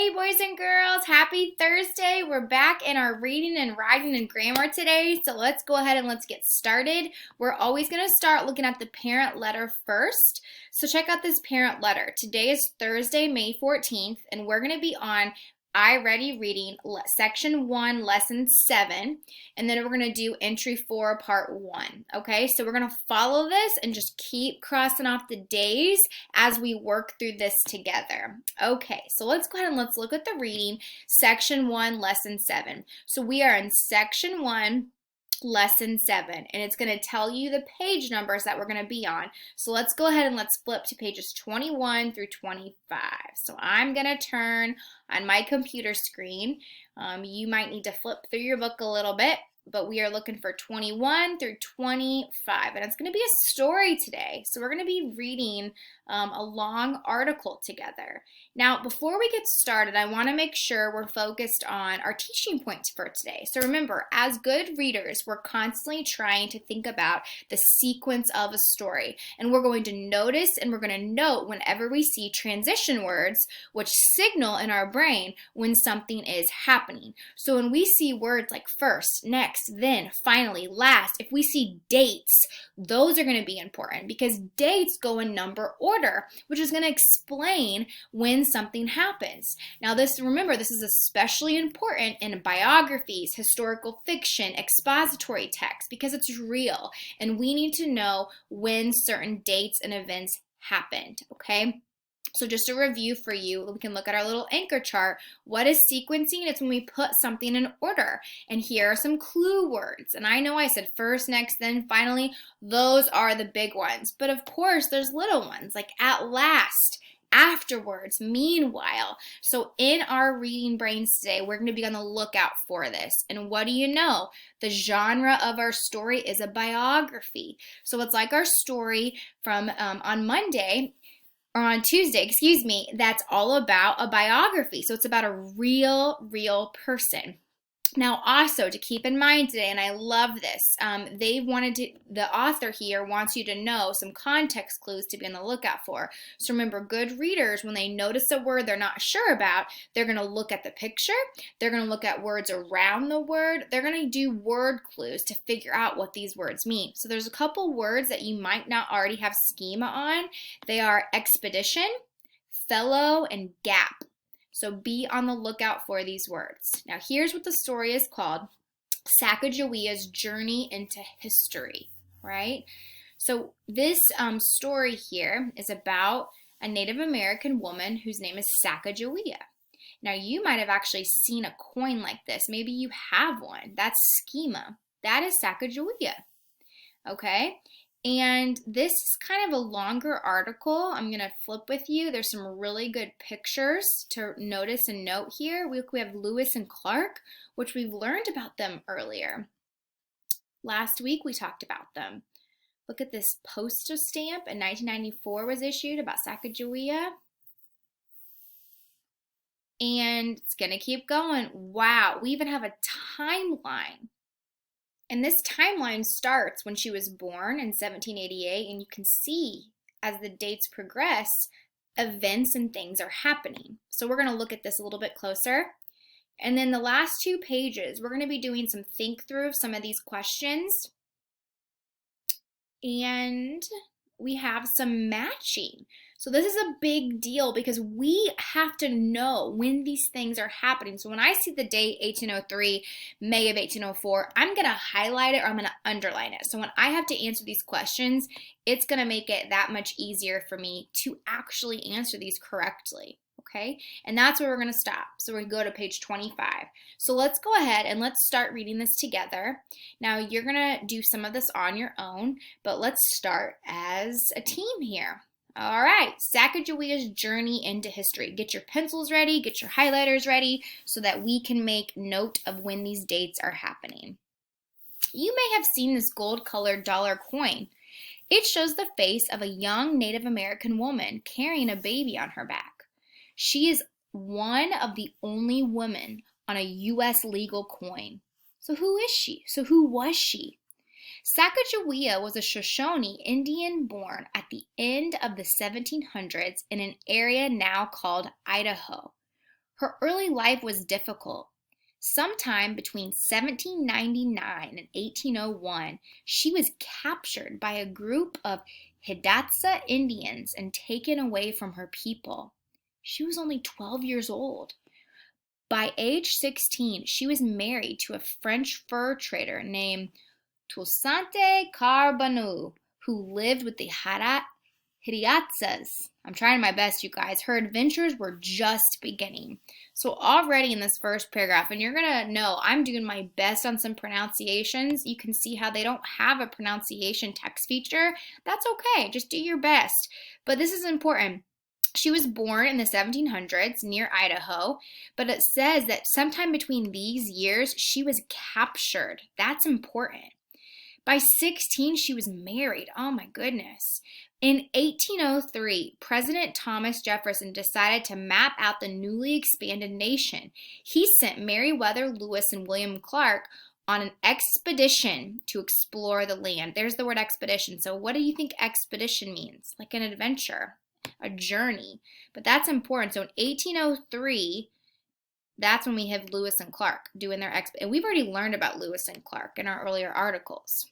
Hey boys and girls, happy Thursday. We're back in our reading and writing and grammar today. So let's go ahead and let's get started. We're always going to start looking at the parent letter first. So check out this parent letter. Today is Thursday, May 14th, and we're going to be on iReady Reading Section 1, Lesson 7, and then we're going to do Entry 4, Part 1, okay? So we're going to follow this and just keep crossing off the days as we work through this together. Okay, so let's go ahead and let's look at the reading, Section 1, Lesson 7. So we are in Section 1, Lesson 7, and it's going to tell you the page numbers that we're going to be on. So let's go ahead and let's flip to pages 21 through 25. So I'm going to turn on my computer screen. You might need to flip through your book a little bit, but we are looking for 21 through 25, and it's going to be a story today. So we're going to be reading a long article together. Now, before we get started, I want to make sure we're focused on our teaching points for today. So remember, as good readers, we're constantly trying to think about the sequence of a story, and we're going to notice and we're going to note whenever we see transition words, which signal in our brain when something is happening. So when we see words like first, next, then, finally, last, if we see dates, those are going to be important because dates go in number order, which is going to explain when something happens. Now remember, this is especially important in biographies, historical fiction, expository text, because it's real and we need to know when certain dates and events happened, okay? So just a review for you, we can look at our little anchor chart. What is sequencing? It's when we put something in order. And here are some clue words. And I know I said first, next, then, finally. Those are the big ones. But of course, there's little ones like at last, afterwards, meanwhile. So in our reading brains today, we're going to be on the lookout for this. And what do you know? The genre of our story is a biography. So it's like our story from on Monday, or on Tuesday, excuse me, that's all about a biography. So it's about a real person. Now, also to keep in mind today, and I love this, the author here wants you to know some context clues to be on the lookout for. So remember, good readers, when they notice a word they're not sure about, they're going to look at the picture, they're going to look at words around the word, they're going to do word clues to figure out what these words mean. So there's a couple words that you might not already have schema on. They are expedition, fellow, and gap. So be on the lookout for these words. Now here's what the story is called, Sacagawea's Journey into History, right? So this story here is about a Native American woman whose name is Sacagawea. Now you might have actually seen a coin like this. Maybe you have one. That's schema. That is Sacagawea, okay? And this is kind of a longer article. I'm going to flip with you. There's some really good pictures to notice and note here. We have Lewis and Clark, which we've learned about them earlier. Last week we talked about them. Look at this postage stamp in 1994 was issued about Sacagawea. And it's going to keep going. Wow, we even have a timeline. And this timeline starts when she was born in 1788, and you can see as the dates progress, events and things are happening. So we're going to look at this a little bit closer. And then the last 2 pages, we're going to be doing some think through of some of these questions. And we have some matching. So this is a big deal because we have to know when these things are happening. So when I see the date 1803, May of 1804, I'm going to highlight it or I'm going to underline it. So when I have to answer these questions, it's going to make it that much easier for me to actually answer these correctly. Okay, and that's where we're going to stop. So we're going to go to page 25. So let's go ahead and let's start reading this together. Now you're going to do some of this on your own, but let's start as a team here. All right, Sacagawea's Journey into History. Get your pencils ready, get your highlighters ready so that we can make note of when these dates are happening. You may have seen this gold-colored dollar coin. It shows the face of a young Native American woman carrying a baby on her back. She is one of the only women on a U.S. legal coin. So who is she? So who was she? Sacagawea was a Shoshone Indian born at the end of the 1700s in an area now called Idaho. Her early life was difficult. Sometime between 1799 and 1801, she was captured by a group of Hidatsa Indians and taken away from her people. She was only 12 years old. By age 16, she was married to a French fur trader named Toussaint Charbonneau, who lived with the Hidatsas. I'm trying my best, you guys. Her adventures were just beginning. So already in this first paragraph, and you're going to know I'm doing my best on some pronunciations. You can see how they don't have a pronunciation text feature. That's okay. Just do your best. But this is important. She was born in the 1700s near Idaho, but it says that sometime between these years, she was captured. That's important. By 16, she was married. Oh my goodness. In 1803, President Thomas Jefferson decided to map out the newly expanded nation. He sent Meriwether Lewis and William Clark on an expedition to explore the land. There's the word expedition. So what do you think expedition means? Like an adventure, a journey. But that's important. So in 1803, that's when we have Lewis and Clark doing their and we've already learned about Lewis and Clark in our earlier articles.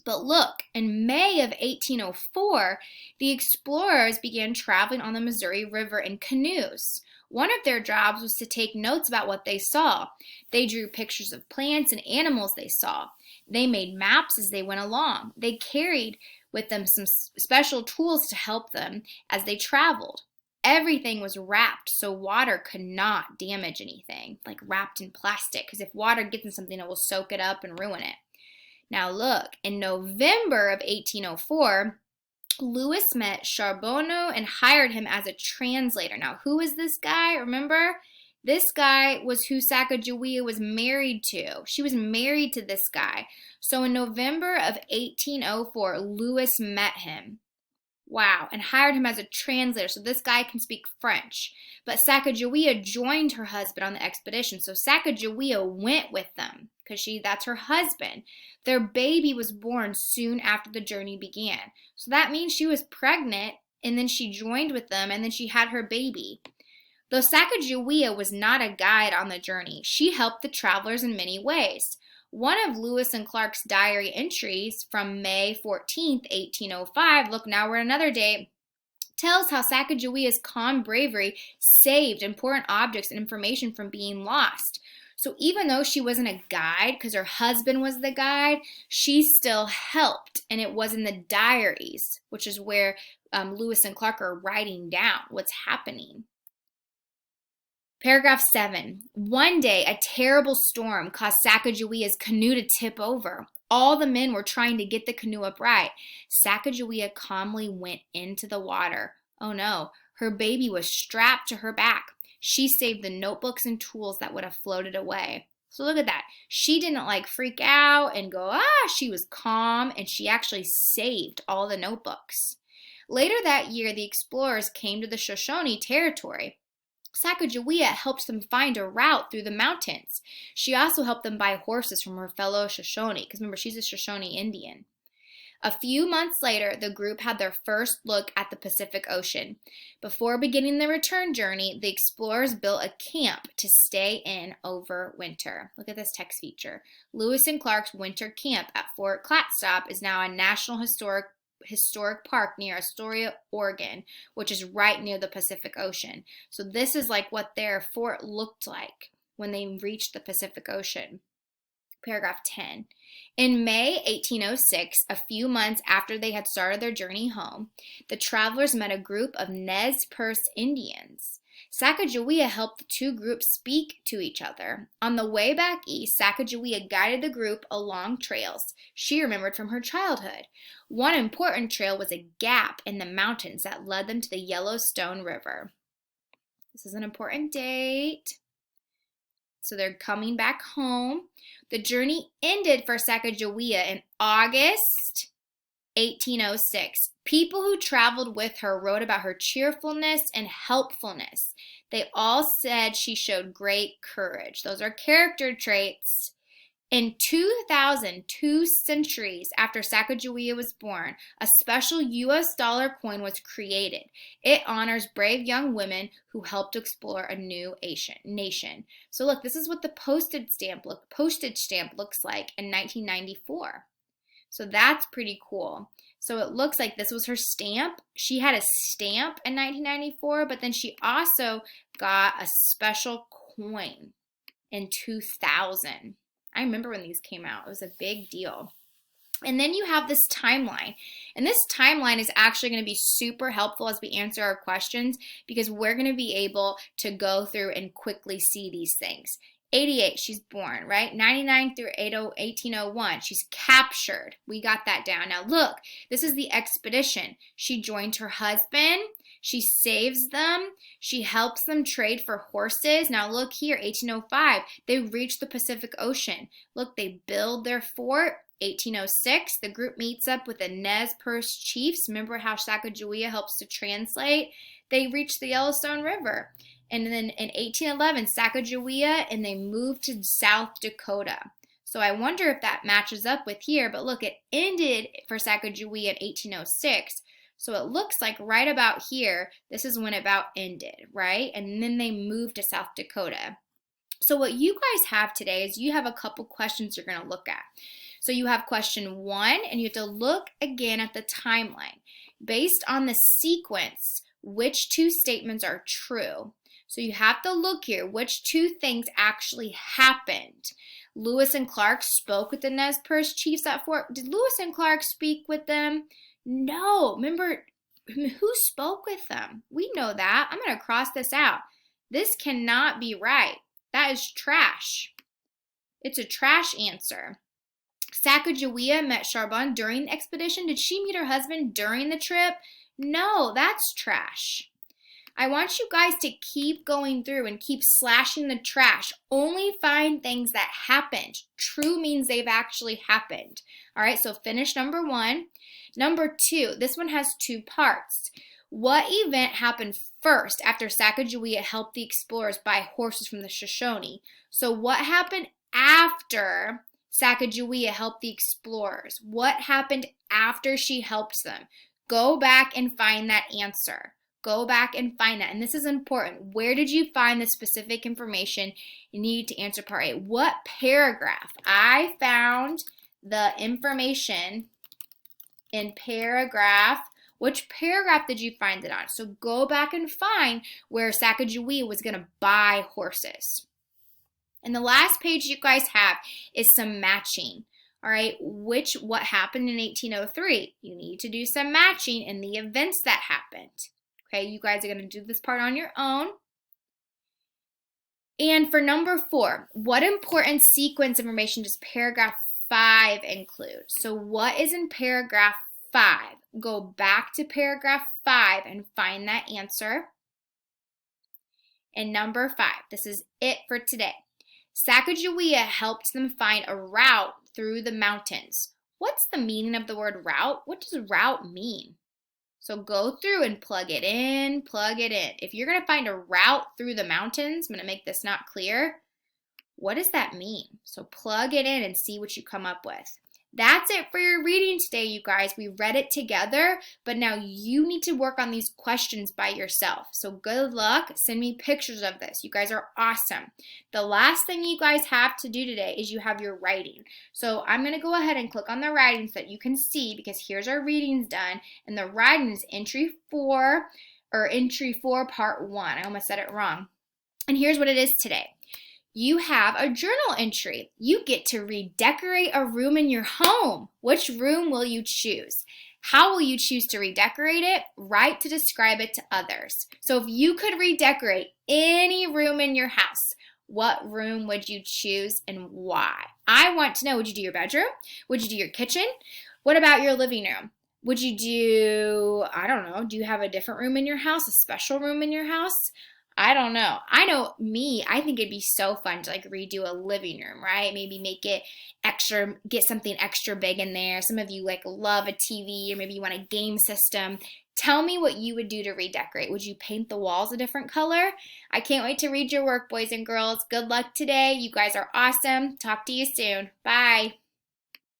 But look, in May of 1804, the explorers began traveling on the Missouri River in canoes. One of their jobs was to take notes about what they saw. They drew pictures of plants and animals they saw. They made maps as they went along. They carried with them some special tools to help them as they traveled. Everything was wrapped so water could not damage anything, like wrapped in plastic, because if water gets in something, it will soak it up and ruin it. Now look, in November of 1804, Lewis met Charbonneau and hired him as a translator. Now, who is this guy? Remember? This guy was who Sacagawea was married to. She was married to this guy. So in November of 1804, Lewis met him. Wow, and hired him as a translator, so this guy can speak French. But Sacagawea joined her husband on the expedition, so Sacagawea went with them, because that's her husband. Their baby was born soon after the journey began. So that means she was pregnant, and then she joined with them, and then she had her baby. Though Sacagawea was not a guide on the journey, she helped the travelers in many ways. One of Lewis and Clark's diary entries from May 14th, 1805, look, now we're another day, tells how Sacagawea's calm bravery saved important objects and information from being lost. So even though she wasn't a guide, because her husband was the guide, she still helped, and it was in the diaries, which is where Lewis and Clark are writing down what's happening. Paragraph 7. One day, a terrible storm caused Sacagawea's canoe to tip over. All the men were trying to get the canoe upright. Sacagawea calmly went into the water. Oh no, her baby was strapped to her back. She saved the notebooks and tools that would have floated away. So look at that. She didn't freak out and go, she was calm, and she actually saved all the notebooks. Later that year, the explorers came to the Shoshone territory. Sacagawea helped them find a route through the mountains. She also helped them buy horses from her fellow Shoshone, because remember, she's a Shoshone Indian. A few months later, the group had their first look at the Pacific Ocean. Before beginning the return journey, the explorers built a camp to stay in over winter. Look at this text feature. Lewis and Clark's winter camp at Fort Clatsop is now a National Historic Park near Astoria, Oregon, which is right near the Pacific Ocean. So this is what their fort looked like when they reached the Pacific Ocean. Paragraph 10. In May 1806, a few months after they had started their journey home, the travelers met a group of Nez Perce Indians. Sacagawea helped the two groups speak to each other. On the way back east, Sacagawea guided the group along trails she remembered from her childhood. One important trail was a gap in the mountains that led them to the Yellowstone River. This is an important date. So they're coming back home. The journey ended for Sacagawea in August 1806. People who traveled with her wrote about her cheerfulness and helpfulness. They all said she showed great courage. Those are character traits. In 2000, 2 centuries after Sacagawea was born, a special U.S. dollar coin was created. It honors brave young women who helped explore a new nation. So look, this is what the postage stamp looks like in 1994. So that's pretty cool. So it looks like this was her stamp. She had a stamp in 1994, but then she also got a special coin in 2000. I remember when these came out. It was a big deal. And then you have this timeline. And this timeline is actually going to be super helpful as we answer our questions because we're going to be able to go through and quickly see these things. 88, she's born, right? 99 through 1801, she's captured. We got that down. Now look, this is the expedition. She joined her husband. She saves them. She helps them trade for horses. Now look here, 1805, they reach the Pacific Ocean. Look, they build their fort. 1806, the group meets up with the Nez Perce chiefs. Remember how Sacagawea helps to translate? They reach the Yellowstone River. And then in 1811, Sacagawea, and they moved to South Dakota. So I wonder if that matches up with here. But look, it ended for Sacagawea in 1806. So it looks like right about here, this is when it about ended, right? And then they moved to South Dakota. So what you guys have today is you have a couple questions you're going to look at. So you have question 1, and you have to look again at the timeline. Based on the sequence, which 2 statements are true? So you have to look here, which 2 things actually happened? Lewis and Clark spoke with the Nez Perce chiefs at Fort. Did Lewis and Clark speak with them? No. Remember, who spoke with them? We know that. I'm going to cross this out. This cannot be right. That is trash. It's a trash answer. Sacagawea met Charbon during the expedition. Did she meet her husband during the trip? No, that's trash. I want you guys to keep going through and keep slashing the trash. Only find things that happened. True means they've actually happened. All right, so finish number 1. Number 2, this one has 2 parts. What event happened first after Sacagawea helped the explorers buy horses from the Shoshone? So what happened after Sacagawea helped the explorers? What happened after she helped them? Go back and find that answer. Go back and find that. And this is important. Where did you find the specific information you need to answer part A? What paragraph? I found the information in paragraph. Which paragraph did you find it on? So go back and find where Sacagawea was going to buy horses. And the last page you guys have is some matching. All right, what happened in 1803? You need to do some matching in the events that happened. Okay, you guys are going to do this part on your own. And for number 4, what important sequence information does paragraph 5 include? So what is in paragraph 5? Go back to paragraph 5 and find that answer. And number 5, this is it for today. Sacagawea helped them find a route through the mountains. What's the meaning of the word route? What does route mean? So go through and plug it in, plug it in. If you're going to find a route through the mountains, I'm going to make this not clear. What does that mean? So plug it in and see what you come up with. That's it for your reading today, you guys. We read it together, but now you need to work on these questions by yourself. So good luck. Send me pictures of this. You guys are awesome. The last thing you guys have to do today is you have your writing. So I'm going to go ahead and click on the writing so that you can see, because here's our readings done. And the writing is entry 4 part 1. I almost said it wrong. And here's what it is today. You have a journal entry. You get to redecorate a room in your home. Which room will you choose? How will you choose to redecorate it? Write to describe it to others. So if you could redecorate any room in your house, what room would you choose and why? I want to know, would you do your bedroom? Would you do your kitchen? What about your living room? Would you do, I don't know, do you have a different room in your house, a special room in your house? I don't know. I know me, I think it'd be so fun to like redo a living room, right? Maybe make it extra, get something extra big in there. Some of you like love a TV, or maybe you want a game system. Tell me what you would do to redecorate. Would you paint the walls a different color? I can't wait to read your work, boys and girls. Good luck today. You guys are awesome. Talk to you soon. Bye.